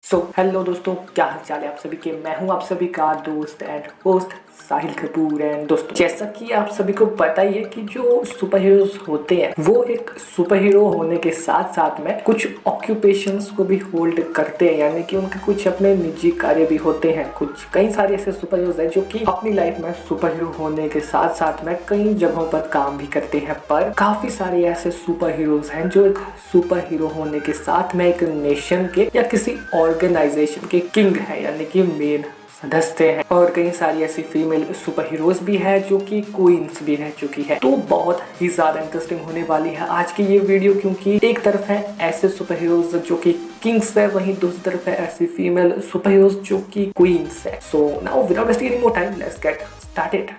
Hello दोस्तों, क्या हाल चाल है आप सभी के। मैं हूं आप सभी का दोस्त and host Sahil Kapoor. And दोस्तों, जैसा कि आप सभी को पता ही है कि जो सुपर हीरोज होते हैं वो एक सुपर हीरो होने के साथ साथ में कुछ ऑक्यूपेशंस को भी होल्ड करते हैं, यानी कि उनके कुछ अपने निजी कार्य भी होते हैं। कुछ कई सारे ऐसे सुपर हीरोज हैं जो कि अपनी लाइफ में सुपर हीरो होने के साथ साथ में कई जगहों पर काम भी करते हैं। पर काफी सारे ऐसे सुपर हीरोज हैं जो एक सुपर हीरो होने के साथ में एक नेशन के या किसी ऑर्गेनाइजेशन के किंग है, यानी कि मेन सदस्य हैं। और कई सारी ऐसी फीमेल सुपर हीरोज भी है जो कि क्वींस भी रह चुकी है। तो बहुत ही ज्यादा इंटरेस्टिंग होने वाली है आज की ये वीडियो, क्योंकि एक तरफ है ऐसे सुपर हीरोज जो कि किंग्स है, वहीं दूसरी तरफ है ऐसी फीमेल सुपर हीरोज जो कि क्वींस है। So now without wasting any more time, let's get started.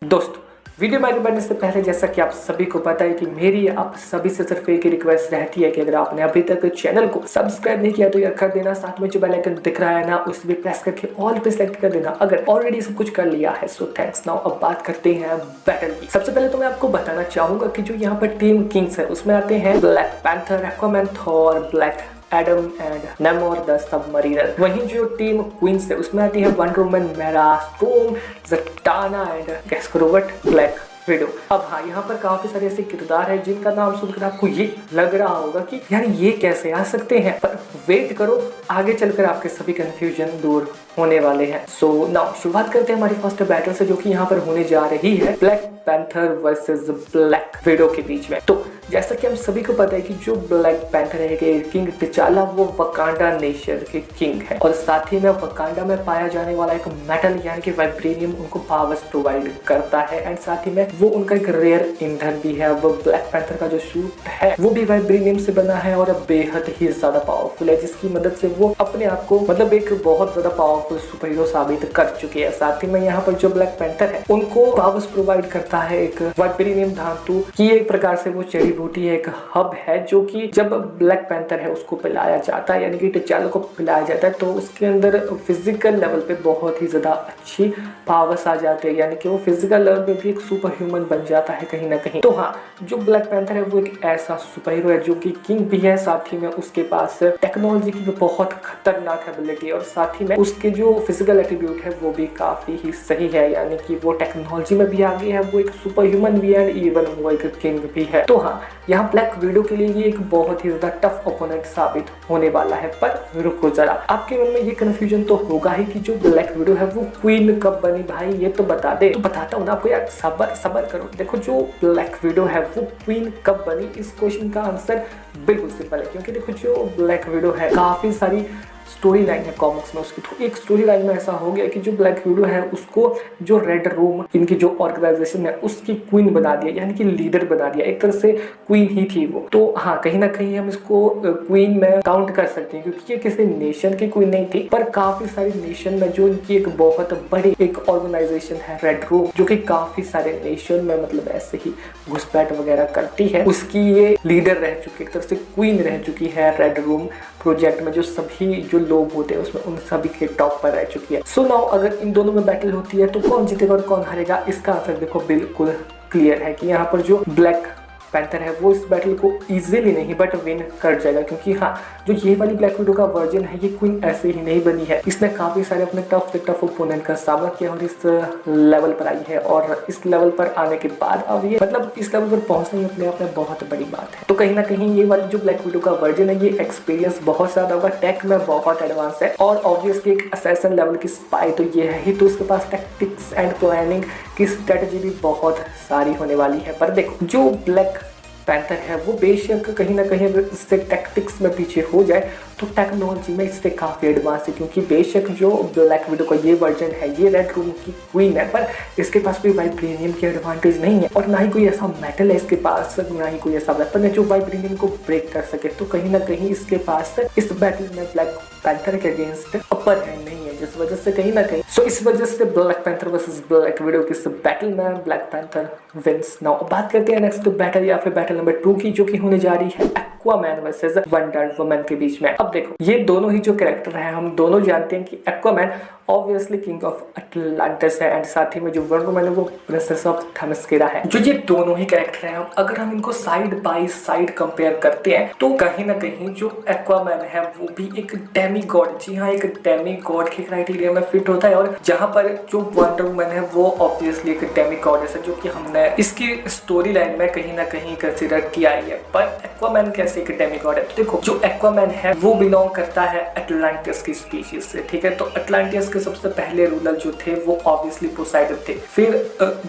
दोस्तों, वीडियो में आगे बढ़ने से पहले जैसा कि आप सभी को पता है कि मेरी आप सभी से सिर्फ एक ही रिक्वेस्ट रहती है कि अगर आपने अभी तक चैनल को सब्सक्राइब नहीं किया तो यह कर देना। साथ में जो बेल आइकन दिख रहा है ना, उस पर प्रेस करके ऑल पे सेलेक्ट कर देना अगर ऑलरेडी सब कुछ कर लिया है। So thanks. नाउ अब बात करते हैं बैटल की। सबसे पहले तो मैं आपको बताना चाहूंगा कि जो यहाँ पर टीम किंग्स है उसमें आते हैं black panther, Aquaman, Thor, black Adam and नेमोर the submariner. वहीं जो टीम क्वींस है उसमें आती है वंडर वुमन, मेरा, स्टॉर्म, ज़टाना एंड गेस करो व्हाट, ब्लैक विडो। अब हाँ, यहाँ पर काफी सारे ऐसे किरदार हैं जिनका नाम सुनकर आपको ये लग रहा होगा कि यार ये कैसे आ सकते हैं, पर वेट करो, आगे चलकर आपके सभी कंफ्यूजन दूर होने वाले हैं। सो नाउ शुरुआत करते हैं हमारी फर्स्ट बैटल से, जो कि यहाँ पर होने जा रही है black panther versus black window के बीच में। तो जैसा कि हम सभी को पता है कि जो ब्लैक पैंथर है कि किंग टिचाला, वो वकांडा नेशन के किंग है, और साथ ही में वकांडा में पाया जाने वाला एक मेटल यानी कि वाइब्रेनियम उनको पावर्स प्रोवाइड करता है। एंड साथ ही में वो उनका एक रेयर ईंधन भी है। वो ब्लैक पैंथर का जो सूट है वो भी वाइब्रेनियम से बना है और बेहद ही ज्यादा पावरफुल है, जिसकी मदद से वो अपने आप को मतलब एक बहुत ज्यादा पावरफुल सुपर हीरो साबित कर चुके हैं। साथ ही में यहाँ पर जो ब्लैक पैंथर है उनको पावर्स प्रोवाइड करता है एक वाइब्रेनियम धातु की, एक प्रकार से वो जड़ी बूटी है, एक हब है, जो कि जब ब्लैक पैंथर है उसको पिलाया जाता है, यानी कि टिचाला को पिलाया जाता है, तो उसके अंदर फिजिकल लेवल पे बहुत ही ज्यादा अच्छी पावर्स आ जाते हैं, यानी कि वो फिजिकल लेवल पे भी एक सुपर ह्यूमन बन जाता है कहीं ना कहीं। तो हाँ, जो ब्लैक पैंथर है वो एक ऐसा सुपर हीरो है जो कि किंग भी है, साथ ही में उसके पास टेक्नोलॉजी की भी बहुत खतरनाक एबिलिटी, और साथ ही में उसके जो फिजिकल एट्रीब्यूट है वो भी काफी ही सही है, यानी कि वो टेक्नोलॉजी में भी आगे है, वो एक सुपर ह्यूमन भी है, इवन वो एक किंग भी है। तो हाँ, यहाँ ब्लैक विडो के लिए ये एक बहुत ही ज्यादा टफ ओपोनेंट साबित होने वाला है। पर रुको जरा, आपके मन में ये कंफ्यूजन तो होगा ही कि जो ब्लैक विडो है वो क्वीन कब बनी भाई, ये तो बता दे। तो बताता हूँ ना आपको यार, सबर करो। देखो, जो ब्लैक विडो है वो क्वीन कब बनी, इस क्वेश्चन का आंसर बिल्कुल सिंपल है, क्योंकि देखो जो ब्लैक विडो है काफी सारी स्टोरी लाइन है कॉमिक्स में उसकी। तो एक स्टोरी लाइन में ऐसा हो गया कि जो ब्लैक विडो है उसको जो रेड रूम इनकी जो ऑर्गेनाइजेशन है उसकी क्वीन बना दिया, यानी कि लीडर बना दिया, एक तरह से क्वीन ही थी वो। तो हाँ, कहीं ना कहीं हम इसको क्वीन में काउंट कर सकते हैं, क्योंकि ये किसी नेशन की क्वीन नहीं थी, पर काफी सारी नेशन में जो इनकी एक बहुत बड़ी एक ऑर्गेनाइजेशन है रेड रूम, जो कि काफी सारे नेशन में मतलब ऐसे ही घुसपैठ वगैरह करती है, उसकी ये लीडर रह चुकी है, एक तरह से क्वीन रह चुकी है रेड रूम प्रोजेक्ट में। जो सभी जो लोग होते हैं उसमें उन सभी के टॉप पर रह चुकी है। सो नाउ अगर इन दोनों में बैटल होती है तो कौन जीतेगा और कौन हारेगा, इसका आंसर देखो बिल्कुल क्लियर है कि यहाँ पर जो ब्लैक पैंथर है वो इस बैटल को इजीली नहीं बट विन कर जाएगा, क्योंकि हाँ, जो ये वाली ब्लैक विडो का वर्जन है ये क्वीन ऐसे ही नहीं बनी है, इसने काफी सारे अपने टफ से टफ ओपोनेंट का सामना किया और इस लेवल पर आई है। और इस लेवल पर आने के बाद अब ये मतलब इस लेवल पर पहुंचना ही अपने आप में बहुत बड़ी बात है। तो कहीं ना कहीं ये वाली जो ब्लैक विडो का वर्जन है ये एक्सपीरियंस बहुत ज्यादा होगा, टेक में बहुत एडवांस है, और ऑब्वियसली एक असैसिन लेवल की स्पाई तो ये है ही, तो उसके पास टैक्टिक्स एंड प्लानिंग की स्ट्रेटजी भी बहुत सारी होने वाली है। पर देखो, जो ब्लैक पैंथर है वो बेशक कहीं ना कहीं अगर इससे टैक्टिक्स में पीछे हो जाए तो टेक्नोलॉजी में इससे काफ़ी एडवांस है, क्योंकि बेशक जो ब्लैक विडो का ये वर्जन है ये रेड रूम की क्वीन है, पर इसके पास कोई वाइब्रेनियम की एडवांटेज नहीं है, और ना ही कोई ऐसा मेटल है इसके पास, ना ही कोई ऐसा वेपन है जो वाइब्रेनियम को ब्रेक कर सके। तो कहीं ना कहीं इसके पास इस बैटल में ब्लैक पैंथर के अगेंस्ट अपर हैंड नहीं है, जिस वजह से कहीं ना कहीं इस वजह से black panther versus black window की इस बैटल में ब्लैक पैंथर विंस। नाउ बात करते हैं नेक्स्ट बैटल या फिर बैटल नंबर 2 की, जो कि होने जा रही है एक्वामैन वर्सेस वंडर वुमन के बीच में। अब देखो ये दोनों ही जो कैरेक्टर हैं, हम दोनों जानते हैं कि Aquaman obviously king of Atlantis है एंड साथ ही में जो वंडर वुमन है वो प्रिंसेस ऑफ थेमस्किरा है। जो ये दोनों ही कैरेक्टर हैं, अगर हम इनको साइड बाय साइड कंपेयर करते हैं तो कहीं ना कहीं जो एक्वामैन है वो भी एक डेमी गॉड, जी हाँ एक डेमी गॉड के क्राइटेरिया में फिट होता है, और जहां पर जो वंडर वुमन है वो ऑब्वियसली एक डेमी गॉडेस है, जो कि हमने इसकी स्टोरी लाइन में कहीं ना कहीं कंसिडर किया ही है। पर एक्वामैन कैसे एक डेमी गॉड है? तो देखो जो एक्वामैन है वो बिलोंग करता है अटलांटिस की स्पीशीज से, ठीक है। तो अटलांटिस के सबसे पहले रूलर जो थे वो ऑब्वियसली पोसाइडन थे। फिर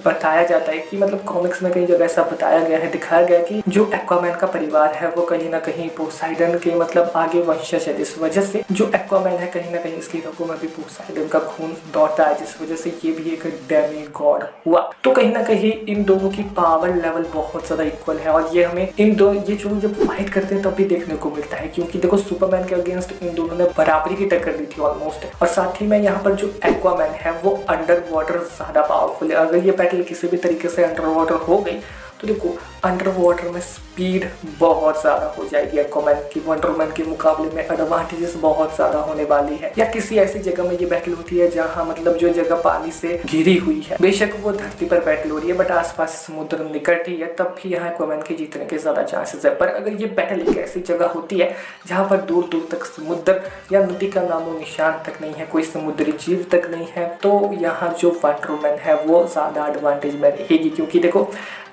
बताया जाता है कि मतलब कॉमिक्स में कई जगह ऐसा बताया गया है, दिखाया गया कि जो एक्वामैन का परिवार है वो कहीं ना कहीं पोसाइडन के मतलब आगे वंशज है, जिस वजह से जो एक्वामैन है कहीं ना कहीं इसकी रगों में भी पोसाइडन का खून दौड़ता है, जिस वजह से ये भी एक डेमी गॉड हुआ। तो कहीं ना कहीं इन दोनों की पावर लेवल बहुत ज्यादा इक्वल है, और ये हमें इन दो ये जो जब फाइट करते हैं तब भी देखने को मिलता है, क्योंकि देखो सुपरमैन के अगेंस्ट इन दोनों ने बराबरी की टक्कर दी थी ऑलमोस्ट। और साथ ही में यहाँ पर जो एक्वामैन है वो अंडर वाटर ज्यादा पावरफुल है। अगर ये बैटल किसी भी तरीके से अंडर वाटर हो गई तो देखो अंडर वाटर में स्पीड बहुत ज़्यादा हो जाएगी एक्वामैन की, वंडर वुमन के मुकाबले में एडवांटेजेस बहुत ज़्यादा होने वाली है। या किसी ऐसी जगह में ये बैटल होती है जहाँ मतलब जो जगह पानी से घिरी हुई है, बेशक वो धरती पर बैटल हो रही है बट आसपास समुद्र निकट ही है, तब भी यहाँ एक्वामैन के जीतने के ज़्यादा चांसेस है। पर अगर ये बैटल एक ऐसी जगह होती है जहाँ पर दूर दूर तक समुद्र या नदी का नामो निशान तक नहीं है, कोई समुद्री जीव तक नहीं है, तो यहाँ जो वंडर वुमन है वो ज़्यादा एडवांटेज में रहेगी। क्योंकि देखो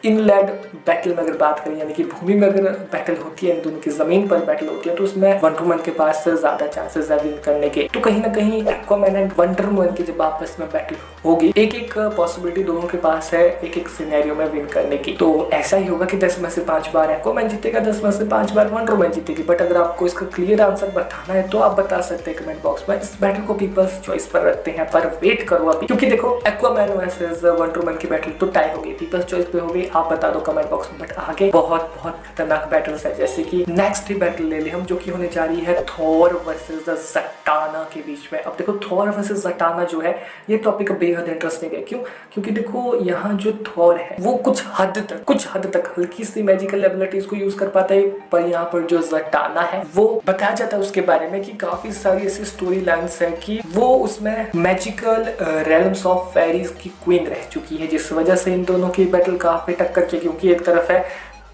इनलैंड बैटल में अगर बात करें, यानी कि भूमि में अगर बैटल होती है, इन दोनों की जमीन पर बैटल होती है, तो उसमें वंडर वुमन के पास ज्यादा चांसेस है विन करने के। तो कहीं ना कहीं एक्वामैन एंड वंडर वुमन की जब आपस में बैटल होगी, एक एक पॉसिबिलिटी दोनों के पास है एक एक सिनेरियो में विन करने की। तो ऐसा ही होगा कि 10 में से 5 बार एक्वामैन जीतेगा, 10 में से 5 बार वंडर वुमन जीतेगी। बट अगर आपको इसका क्लियर आंसर बताना है तो आप बता सकते हैं कमेंट बॉक्स में। इस बैटल को पीपल्स चॉइस पर रखते हैं, पर वेट करो अभी, क्योंकि देखो एक्वामैन वर्सेस वंडर वुमन की बैटल तो टाई होगी, पीपल्स चॉइस पे होगी, आप बता दो कमेंट बॉक्स में। बट आगे बहुत बहुत खतरनाक बैटल्स है, जैसे कि नेक्स्ट ही बैटल ले ले हम, जो कि होने जा रही है थॉर वर्सेस द ज़टाना के बीच में। अब देखो थॉर वर्सेस ज़टाना जो है ये टॉपिक बेहद इंटरेस्टिंग है। क्यों? क्योंकि देखो यहाँ जो थॉर है वो कुछ हद तक हल्की सी मैजिकल एबिलिटीज को यूज कर पाता है, पर यहाँ पर जो ज़टाना है वो बताया जाता है उसके बारे में कि काफी सारी ऐसी स्टोरी लाइन्स है कि वो उसमें मैजिकल रेल्म्स ऑफ फेरीज की क्वीन रह चुकी है, जिस वजह से इन दोनों की बैटल काफी टक्कर की, क्योंकि एक तरफ है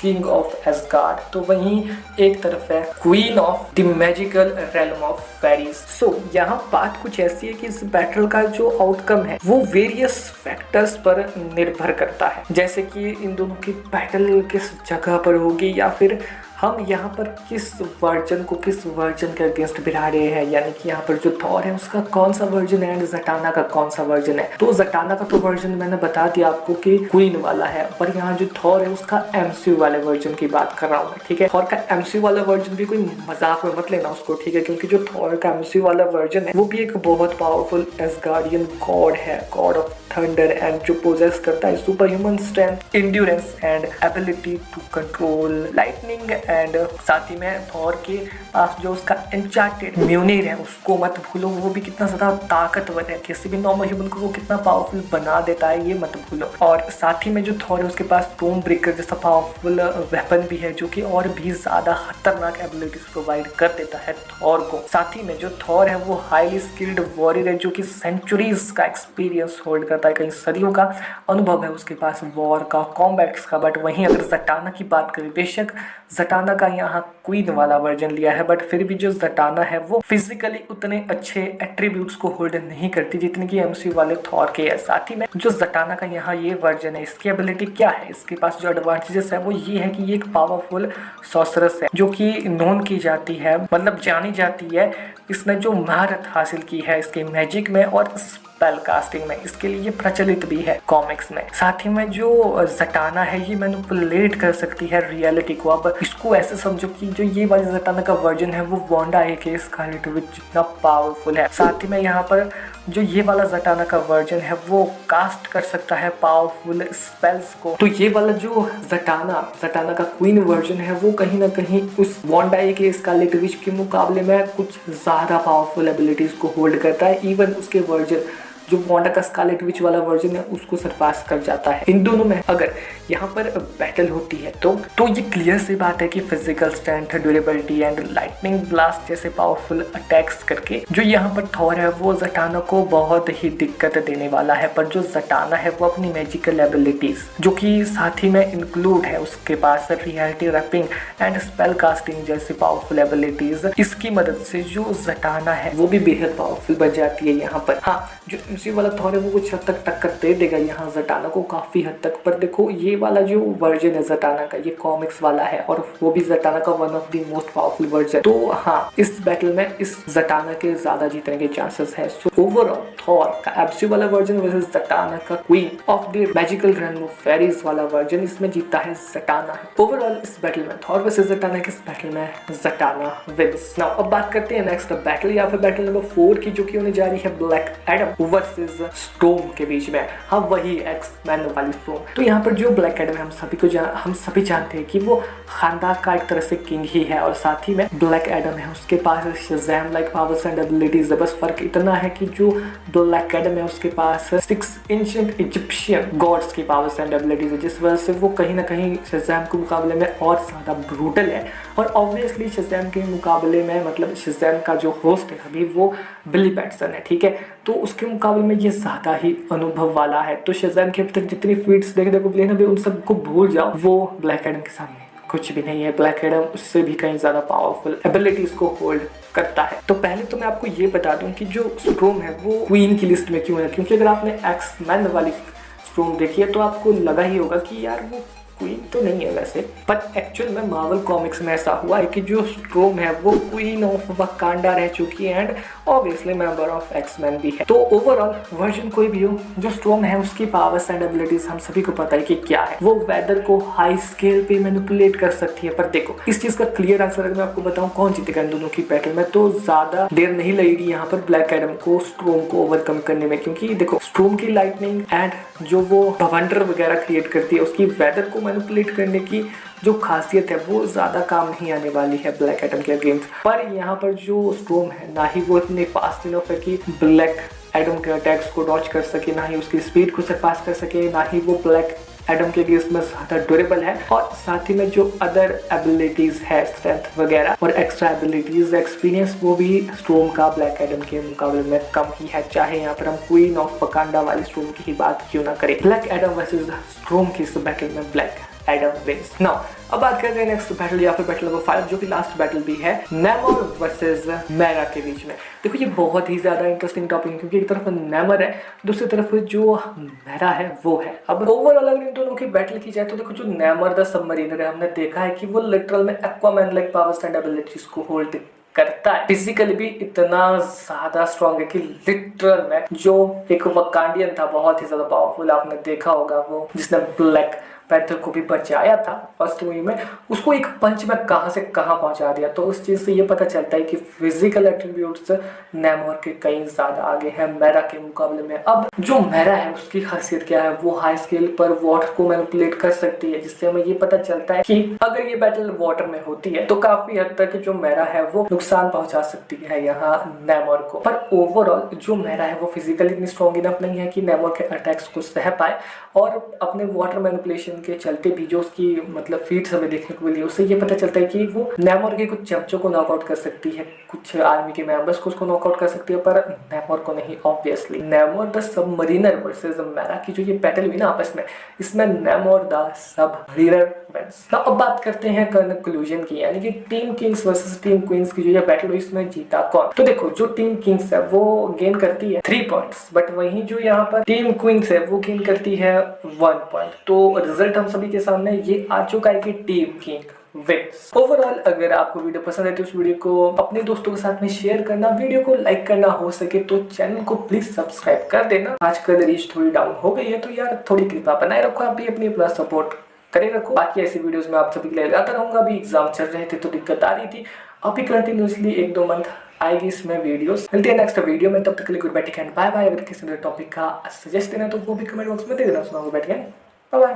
किंग ऑफ एस्गार्ड तो वहीं एक तरफ है queen of the magical realm of fairies. So यहाँ बात कुछ ऐसी है कि इस बैटल का जो आउटकम है वो वेरियस फैक्टर्स पर निर्भर करता है, जैसे कि इन दोनों की बैटल किस जगह पर होगी, या फिर हम यहाँ पर किस वर्जन के अगेंस्ट भिड़ा रहे हैं, यानी कि यहाँ पर जो थॉर है उसका कौन सा वर्जन है एंड ज़टाना का कौन सा वर्जन है। तो ज़टाना का तो वर्जन मैंने बता दिया आपको कि क्वीन वाला है, पर यहाँ जो थॉर है उसका एमसीयू वाले वर्जन की बात कर रहा हूँ, ठीक है। थॉर का एमसीयू वाला वर्जन भी कोई मजाक में मत लेना उसको, ठीक है, क्योंकि जो थॉर का एमसीयू वाला वर्जन है वो भी एक बहुत पावरफुल एस्गार्डियन गॉड है, गॉड ऑफ थंडर, एंड जो पोजेस करता है super human strength, endurance and ability to control lightning. And साथ ही में थॉर के पास जो उसका एन्चांटेड म्यूनिर है उसको मत भूलो, वो भी कितना ज्यादा ताकतवर है, किसी भी नॉर्मल ह्यूमन को वो कितना पावरफुल बना देता है, ये मत भूलो। और साथ ही में जो थॉर है उसके पास टोम ब्रेकर जैसा पावरफुल वेपन भी है, जो कि और भी ज्यादा खतरनाक एबिलिटीज प्रोवाइड कर देता है थॉर को। साथ ही में जो थॉर है वो हाईली स्किल्ड वॉरियर है, जो कि सेंचुरीज का एक्सपीरियंस होल्ड करता है, कई सदियों का अनुभव है उसके पास वॉर का, कॉम्बैट्स का। बट वहीं अगर ज़टाना की बात करें, बेशक ज़टाना का यहाँ क्वीन वाला वर्जन लिया है, बट फिर भी जो ज़टाना है वो फिजिकली उतने अच्छे एट्रीब्यूट्स को होल्ड नहीं करती जितने की एमसीयू वाले थॉर के है। साथ ही में जो ज़टाना का यहाँ ये वर्जन है, इसकी एबिलिटी क्या है, इसके पास जो एडवांटेजेस है वो ये है कि ये एक पावरफुल सॉर्सरस है, जो कि नोन की जाती है, मतलब जानी जाती है, इसने जो महारत हासिल की है इसके मैजिक में और स्पेल कास्टिंग में, इसके लिए प्रचलित भी है कॉमिक्स में। साथ ही में जो ज़टाना है ये मैनिपुलेट कर सकती है रियलिटी को। अब इसको ऐसे समझो कि जो ये वाली ज़टाना का वर्जन है वो वांडा एके स्कारलेट विच जितना पावरफुल है। साथ ही में यहाँ पर जो ये वाला ज़टाना का वर्जन है वो कास्ट कर सकता है पावरफुल स्पेल्स को। तो ये वाला जो ज़टाना का क्वीन वर्जन है वो कहीं ना कहीं उस वांडा एके स्कारलेट विच के मुकाबले में कुछ ज़्यादा पावरफुल एबिलिटीज को होल्ड करता है। इवन उसके वर्जन जो वांडा का स्कारलेट विच वाला वर्जन है उसको सरपास कर जाता है। इन दोनों में अगर यहाँ पर बैटल होती है तो ये क्लियर सी बात है कि physical strength, durability and lightning blast जैसे पावरफुल अटैक्स करके जो यहाँ पर थॉर है वो ज़टाना को बहुत ही दिक्कत देने वाला है। पर जो ज़टाना है वो अपनी मैजिकल एबिलिटीज जो कि साथ ही में इंक्लूड है उसके पास reality warping and spell casting जैसी पावरफुल एबिलिटीज, इसकी मदद से जो ज़टाना है वो भी बेहद पावरफुल बन जाती है यहाँ पर। हाँ, जो एमसी वाला थॉर है वो कुछ हद तक टक्कर दे देगा यहाँ ज़टाना को काफ़ी हद तक। पर देखो ये वाला जो वर्जन है ज़टाना का, ये कॉमिक्स वाला है और वो भी ज़टाना का one of the most powerful version. तो हाँ, इस बैटल में इस ज़टाना के ज़्यादा जीतने के चांसेस है। सो ओवरऑल थॉर का एमसी वाला वर्जन वर्सेस ज़टाना का queen of the magical rainbow fairies वाला वर्जन, इसमें जीता है ज़टाना। ओवरऑल इस बैटल में थॉर वर्सेस ज़टाना के इस बैटल में ज़टाना विंस। नाउ अब बात करते हैं नेक्स्ट बैटल या फिर बैटल नंबर 4 की, जो कि होने जा रही है ब्लैक एडम वर्सेस स्टॉर्म के बीच में। हाँ, वही एक्स-मैन वाली स्टॉर्म। तो यहाँ पर जो ब्लैक एडम है हम सभी जानते हैं कि वो खानदान का एक तरह से किंग ही है और साथ ही में ब्लैक एडम है उसके पास Shazam like powers and abilities. बस फर्क इतना है कि जो ब्लैक एडम है उसके पास 6 एंशिएंट इजिप्शियन गॉड्स की पावर्स एंड एबिलिटीज है, जिस वजह से वो कहीं ना कहीं शज़ैम के मुकाबले में और ज़्यादा ब्रूटल है। और ऑब्वियसली शज़ैम के मुकाबले में मतलब शज़ैम का जो होस्ट है अभी वो बिली पैटसन है, ठीक है, तो उसके मुकाबले में ये ज़्यादा ही अनुभव वाला है। तो शज़ैम के अब तक जितनी फीट्स देखने को मिले ना उन सबको भूल जाओ, वो ब्लैक एडम के सामने कुछ भी नहीं है। ब्लैक एडम उससे भी कहीं ज़्यादा पावरफुल एबिलिटीज को होल्ड करता है। तो पहले तो मैं आपको ये बता दूं कि जो स्टॉर्म है वो क्वीन की लिस्ट में क्यों है, क्योंकि अगर आपने एक्स-मैन वाली स्टॉर्म देखी है तो आपको लगा ही होगा कि यार वो क्वीन तो नहीं है वैसे, पर एक्चुअल में मार्वल कॉमिक्स में ऐसा हुआ है कि जो स्टॉर्म है वो क्वीन ऑफ वकांडा रह चुकी है and obviously member of X Men भी है। तो ओवरऑल वर्जन कोई भी हो, जो स्टॉर्म है उसकी पावर्स एंड एबिलिटीज हम सभी को पता है कि क्या है। वो वेदर को हाई स्केल पे मैनिपुलेट कर सकती है। पर देखो इस चीज का क्लियर आंसर अगर मैं आपको बताऊं कौन जीतेगा इन दोनों की बैटल में, तो ज्यादा देर नहीं लगेगी यहाँ पर ब्लैक एडम को स्टॉर्म को ओवरकम करने में, क्योंकि देखो स्टॉर्म की लाइटनिंग एंड जो वो वंडर वगैरह क्रिएट करती है उसकी वेदर को मैनिपुलेट करने की जो खासियत है वो ज़्यादा काम नहीं आने वाली है ब्लैक एडम के अगेंस्ट। पर यहाँ पर जो स्टॉर्म है ना ही वो इतनी फास्ट इनफ है कि ब्लैक एडम के अटैक्स को डॉच कर सके, ना ही उसकी स्पीड को सरपास कर सके, ना ही वो ब्लैक एडम के अगेंस्ट में ज़्यादा ड्यूरेबल है। और साथ ही में जो अदर एबिलिटीज़ है, स्ट्रेंथ वगैरह और एक्स्ट्रा एबिलिटीज़, एक्सपीरियंस, वो भी स्टॉर्म का ब्लैक एडम के मुकाबले में कम ही है, चाहे यहाँ पर हम क्वीन ऑफ वकांडा वाली स्टॉर्म की ही बात क्यों ना करें। ब्लैक एडम वर्सेस स्टॉर्म की इस बैटल में ब्लैक एडम विंस। नाउ अब बात करते हैं नेक्स्ट बैटल या फिर बैटल नंबर 5, जो कि लास्ट बैटल भी है नेमोर वर्सेस मेरा के बीच में। देखो ये बहुत ही ज्यादा इंटरेस्टिंग टॉपिक है, क्योंकि एक तरफ नेमर है, दूसरी तरफ जो मेरा है वो है। अब ओवरऑल अगर इन दोनों की बैटल की जाए तो देखो जो नेमर द सबमरीनर है, हमने देखा है कि वो लिटरल में Aquaman like powers and abilities को होल्ड करता है। फिजिकली भी इतना ज्यादा स्ट्रॉन्ग है कि लिटरल में जो एक वकांडियन था बहुत ही ज्यादा पावरफुल, आपने देखा होगा वो जिसने ब्लैक पैंथर को भी बचाया था फर्स्ट मूवी में, उसको एक पंच में कहां से कहां पहुंचा दिया। तो उस चीज से ये पता चलता है कि फिजिकल एट्रीब्यूट्स नेमोर के कहीं ज्यादा आगे है मेरा के मुकाबले में। अब जो मेरा है उसकी खासियत क्या है, वो हाई स्केल पर वाटर को मैनिपुलेट कर सकती है, जिससे हमें ये पता चलता है कि अगर ये बैटल वाटर में होती है तो काफी हद तक जो मेरा है वो नुकसान पहुंचा सकती है यहाँ नेमोर को। पर ओवरऑल जो मेरा है वो फिजिकली इतनी स्ट्रॉन्ग इनफ नहीं है कि नेमोर के अटैक्स को सह पाए, और अपने वाटर मैनिपुलेशन के चलते भी जो उसकी मतलब फीट्स हमें देखने को मिली उससे ये पता चलता है कि वो नेमोर के कुछ चमचों को नॉकआउट कर सकती है, कुछ आर्मी के मेंबर्स को उसको नॉकआउट कर सकती है, पर नेमोर को नहीं। ऑब्वियसली नेमोर द सबमरीनर वर्सेस मेरा की जो ये बैटल हुई ना आपस में, इसमें नेमोर द सबमरीनर विंस। अब बात करते हैं कंक्लूजन की, यानी कि team kings versus team queens की जो ये बैटल हुई इसमें जीता कौन। तो देखो जो टीम किंग्स है वो गेन करती है 3 पॉइंट्स, बट वहीं जो यहाँ पर टीम क्वींस है वो गेन करती है 1 पॉइंट। तो रिजल्ट हम सभी के सामने ये आ चुका है कि टीम किंग विंस। ओवरऑल अगर आपको वीडियो पसंद है तो उस वीडियो को अपने दोस्तों के साथ में शेयर करना, वीडियो को लाइक करना, हो सके तो चैनल को प्लीज सब्सक्राइब कर देना। आजकल रीच थोड़ी डाउन हो गई है तो यार थोड़ी कृपा बनाए रखो, आप भी अपनी प्लस सपोर्ट करे रखो। बाकी ऐसी वीडियोस में आप सभी के लिए लगाता रहूंगा। अभी एग्जाम चल रहे थे तो दिक्कत आ रही थी, अभी कंटिन्यूसली 1-2 मंथ आएगी इसमें वीडियोस। मिलते हैं नेक्स्ट वीडियो में, तब तक के लिए goodbye, take care, bye bye. अगर किसी ने टॉपिक का सजेस्ट देना तो वो भी कमेंट बॉक्स में दे देना, सुनाऊंगा, बाय बाय।